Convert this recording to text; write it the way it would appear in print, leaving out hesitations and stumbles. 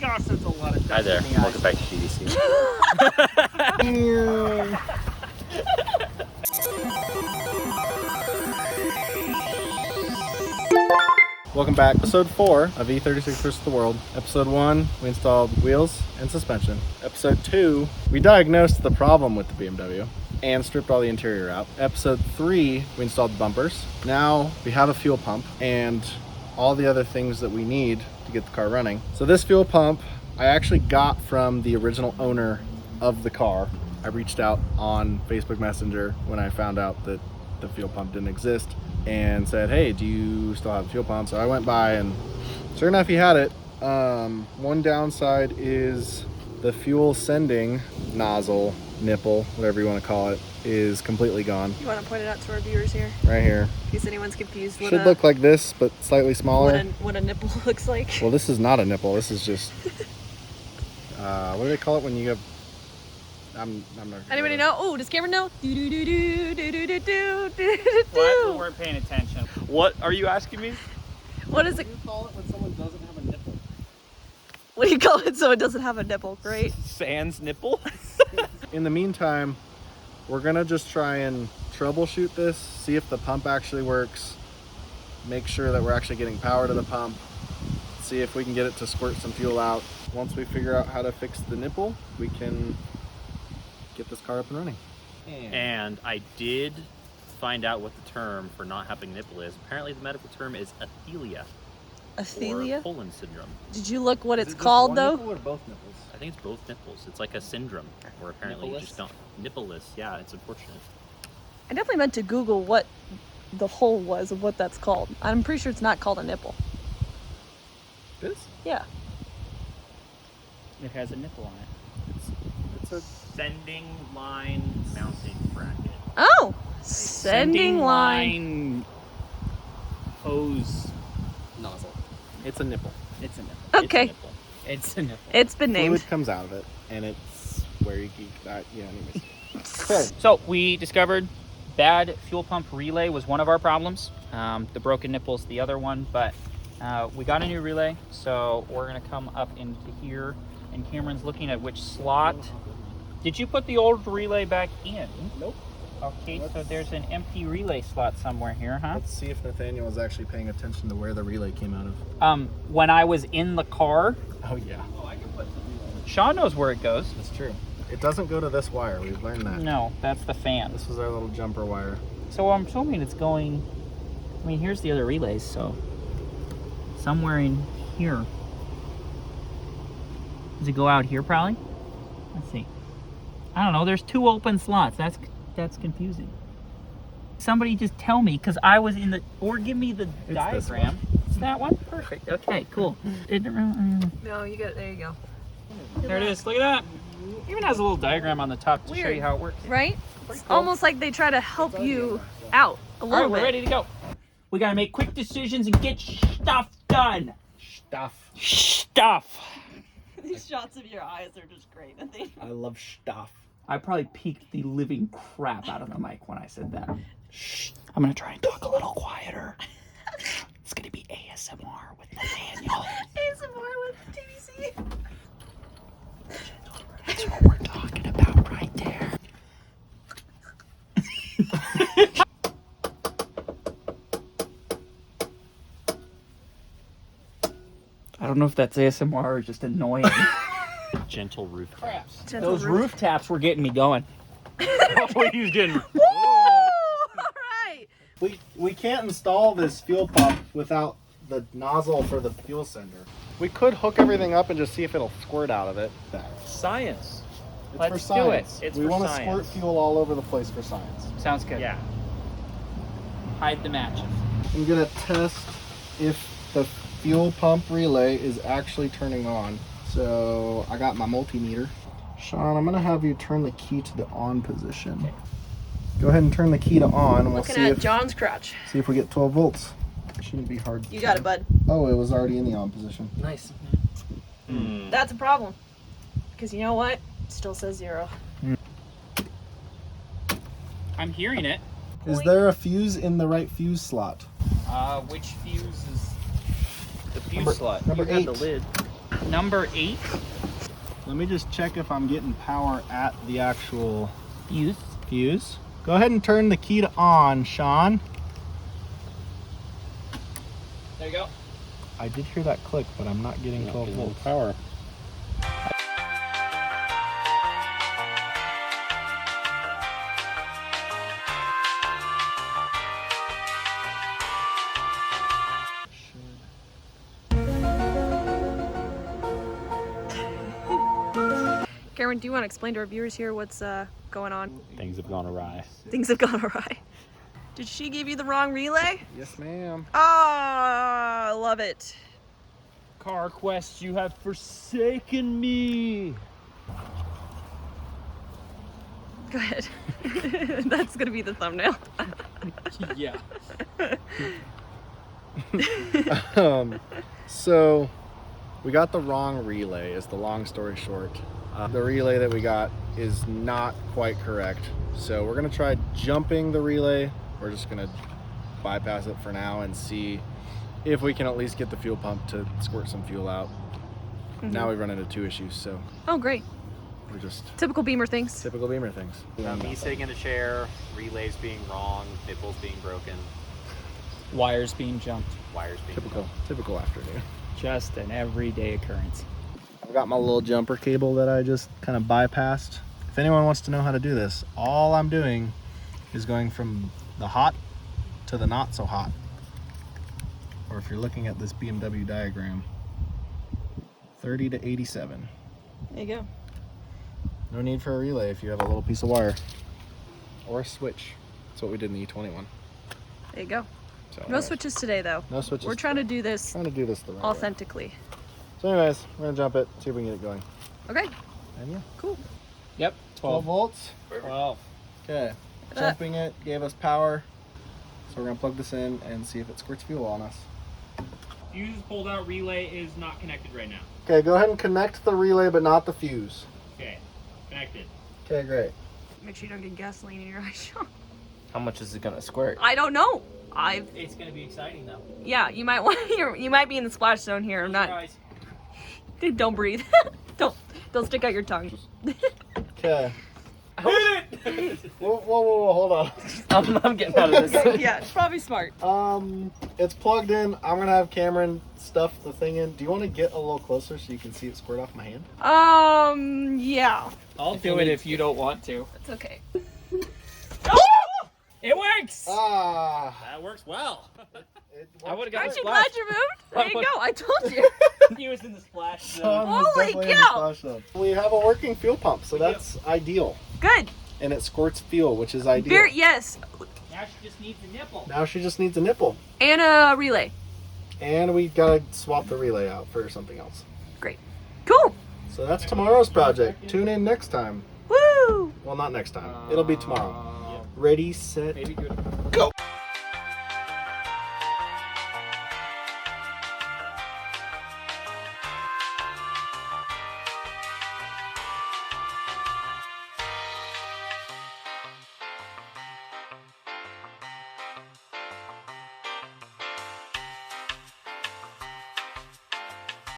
gosh, that's a lot of Hi there, welcome back to GDC. Welcome back. Episode 4 of E36 versus the World. Episode 1, we installed wheels and suspension. Episode 2, we diagnosed the problem with the BMW and stripped all the interior out. Episode 3, we installed bumpers. Now we have a fuel pump and all the other things that we need to get the car running. So this fuel pump I actually got from the original owner of the car. I reached out on Facebook Messenger when I found out that the fuel pump didn't exist and said, hey, do you still have the fuel pump? So I went by and sure enough, he had it. One downside is the fuel sending nozzle, nipple, whatever you want to call it, is completely gone. You want to point it out to our viewers here? Right here. In case anyone's confused. Should look like this, but slightly smaller. What a nipple looks like. Well, this is not a nipple. This is just, what do they call it when you have, I'm not. Anybody know? Oh, does Cameron know? Do do do do do do do do do What? We do. weren't paying attention. What are you asking me? What is it? What do you call it when someone doesn't have a nipple? What do you call it so it doesn't have a nipple? Great. Sans nipple? In the meantime, we're gonna just try and troubleshoot this, see if the pump actually works, make sure that we're actually getting power to the pump, see if we can get it to squirt some fuel out. Once we figure out how to fix the nipple, we can get this car up and running. And I did find out what the term for not having a nipple is. Apparently the medical term is athelia. Or Athelia? Poland syndrome. Did you look what Is it's it just called one though? nipple or both nipples? I think it's both nipples. It's like a syndrome where apparently you Nippleless? just don't. Nippleless, yeah, it's unfortunate. I definitely meant to Google what the hole was of what that's called. I'm pretty sure it's not called a nipple. This? Yeah. It has a nipple on it. It's a Sending line mounting bracket. Oh! Sending line. Hose. nozzle. It's a nipple. It's a nipple. Okay. It's a nipple. It's a nipple. It's been named. Fluid comes out of it, and it's where you keep that. Yeah, anyways. Okay. So we discovered bad fuel pump relay was one of our problems. The broken nipple's the other one, but we got a new relay, so we're gonna come up into here, and Cameron's looking at which slot. Did you put the old relay back in? Nope. Okay, so there's an empty relay slot somewhere here, huh? Let's see if Nathaniel was actually paying attention to where the relay came out of. When I was in the car, Oh yeah, Sean knows where it goes. that's true. It doesn't go to this wire. We've learned that. No, that's the fan. This was our little jumper wire. So I'm assuming it's going, I mean, here's the other relays, so somewhere in here. Does it go out here probably? Let's see. I don't know, there's two open slots. That's confusing. Somebody just tell me, because I was in the, or give me the This diagram. It's that one? Perfect, okay, cool. No, you got. There you go. There it is, look at that. Even has a little diagram on the top to show Weird. you how it works. Right? It's almost like they try to help you out a All little right, we're bit. ready to go. We gotta make quick decisions and get stuff done. Stuff. These shots of your eyes are just great. I love stuff. I probably peaked the living crap out of the mic when I said that. Shh. I'm gonna try and talk a little quieter. It's gonna be ASMR with Nathaniel. ASMR with TVC. That's what we're talking about right there. I don't know if that's ASMR or just annoying. Gentle roof taps. Those roof taps were getting me going. Oh, he's getting. Woo! All right. We can't install this fuel pump without the nozzle for the fuel sender. We could hook everything up and just see if it'll squirt out of it. Science. It's Let's for science. do it. It's we for want to science. squirt fuel all over the place for science. Sounds good. Yeah. Hide the matches. I'm gonna test if the fuel pump relay is actually turning on. So I got my multimeter. Sean, I'm gonna have you turn the key to the on position. Okay. Go ahead and turn the key to on, and we'll Looking see at if John's crotch. we get 12 volts. Shouldn't be hard. You got it, bud. Oh, it was already in the on position. Nice. That's a problem. Because you know what? It still says 0. I'm hearing it. Is there a fuse in the right fuse slot? Which fuse is the fuse Number- slot? number You got the 8. lid. Number 8. Let me just check if I'm getting power at the actual Fuse. Go ahead and turn the key to on, Sean. There you go. I did hear that click, but I'm not getting 12 volts. Power. Cameron, do you want to explain to our viewers here what's going on? Things have gone awry. Things have gone awry. Did she give you the wrong relay? Yes, ma'am. Ah, I love it. Car Quest, you have forsaken me. Go ahead. That's gonna be the thumbnail. Yeah. So we got the wrong relay is the long story short. The relay that we got is not quite correct. So we're gonna try jumping the relay. We're just gonna bypass it for now and see if we can at least get the fuel pump to squirt some fuel out. Now we've run into 2 issues, so Oh, great. we're just Typical Beamer things. typical Beamer things. Me sitting in a chair, relays being wrong, nipples being broken, Wires being jumped. wires being Typical afternoon. Just an everyday occurrence. I've got my little jumper cable that I just kind of bypassed. If anyone wants to know how to do this, all I'm doing is going from the hot to the not so hot. Or if you're looking at this BMW diagram, 30 to 87. There you go. No need for a relay if you have a little piece of wire. Or a switch. That's what we did in the E21. There you go. So, No switches today, though. No switches. We're trying to do this the right way. authentically. So anyways, we're gonna jump it, see if we can get it going. Okay, And yeah, cool. Yep. 12 volts. 12. Okay, jumping it gave us power. So we're gonna plug this in and see if it squirts fuel on us. Fuse pulled out, relay is not connected right now. Okay, go ahead and connect the relay, but not the fuse. Okay, connected. Okay, great. Make sure you don't get gasoline in your eyes, Sean. How much is it gonna squirt? I don't know. It's gonna be exciting though. Yeah, you might want. You might be in the splash zone here. I'm not. Surprise. Don't breathe. don't stick out your tongue. Okay. Whoa, hold on. I'm getting out of this. Yeah, it's probably smart. It's plugged in. I'm gonna have Cameron stuff the thing in. Do you want to get a little closer so you can see it squirt off my hand? Yeah. I'll do it if you don't want to. It's okay. It works! Ah. That works well. I would have got Aren't a you splash. glad you moved? There you go. I told you. He was in the splash zone. Sean was Holy definitely in the cow. splash zone. We have a working fuel pump, so that's ideal. Good. And it squirts fuel, which is ideal. Yes. Now she just needs a nipple. Now she just needs a nipple. And a relay. And we gotta swap the relay out for something else. Great. Cool. So that's tomorrow's project. Tune in next time. Woo. Well, not next time. It'll be tomorrow. Ready, set, Maybe do it. go!